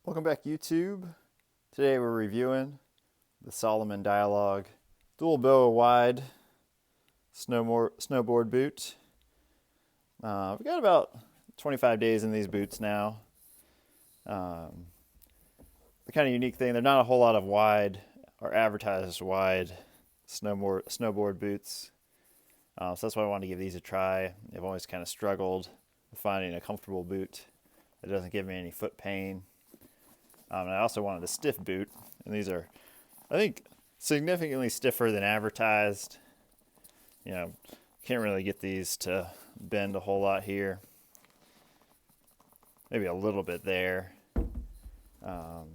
Welcome back, YouTube. Today we're reviewing the Salomon Dialogue Dual BOA wide snowboard boot. We've got about 25 days in these boots now. The kind of unique thing, they're not a whole lot of wide or advertised wide snowboard boots. So that's why I wanted to give these a try. I've always kind of struggled with finding a comfortable boot that doesn't give me any foot pain. And I also wanted a stiff boot, and these are, I think, significantly stiffer than advertised. You know, can't really get these to bend a whole lot here. Maybe a little bit there. The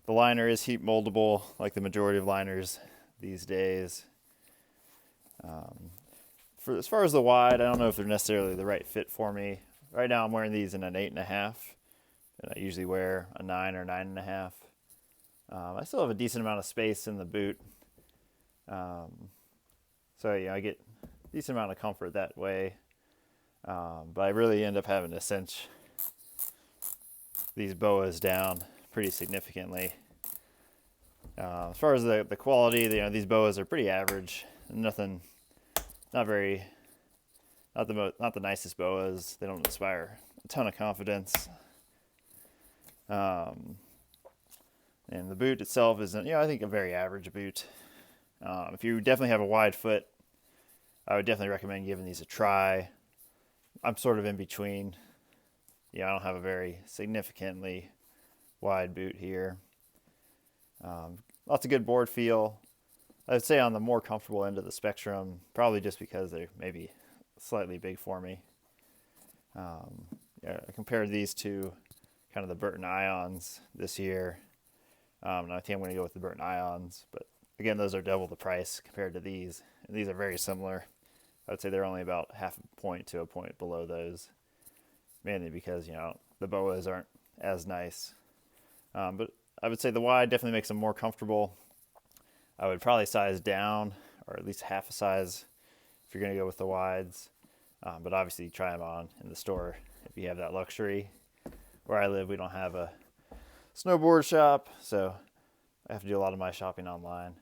liner is heat moldable, like the majority of liners these days. As far as the wide, I don't know if they're necessarily the right fit for me. Right now I'm wearing these in an 8.5. And I usually wear a 9 or 9.5. I still have a decent amount of space in the boot. So yeah, I get a decent amount of comfort that way. But I really end up having to cinch these BOAs down pretty significantly. As far as the quality, these BOAs are pretty average. Nothing, not the nicest BOAs. They don't inspire a ton of confidence. And the boot itself isn't, I think a very average boot. If you definitely have a wide foot, I would definitely recommend giving these a try. I'm sort of in between. I don't have a very significantly wide boot here. Lots of good board feel. I would say on the more comfortable end of the spectrum, probably just because they're maybe slightly big for me. I compared these to kind of the Burton Ions this year. And I think I'm going to go with the Burton Ions, but again, those are double the price compared to these. And these are very similar. I would say they're only about half a point to a point below those, mainly because, the BOAs aren't as nice. But I would say the wide definitely makes them more comfortable. I would probably size down, or at least half a size if you're going to go with the wides. But obviously try them on in the store if you have that luxury. Where I live, we don't have a snowboard shop, so I have to do a lot of my shopping online.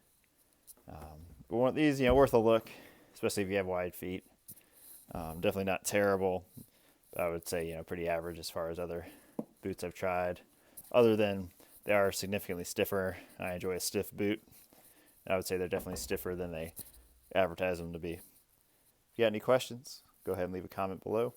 But these, worth a look, especially if you have wide feet. Definitely not terrible, but I would say, pretty average as far as other boots I've tried. Other than they are significantly stiffer. I enjoy a stiff boot. I would say they're definitely stiffer than they advertise them to be. If you got any questions, go ahead and leave a comment below.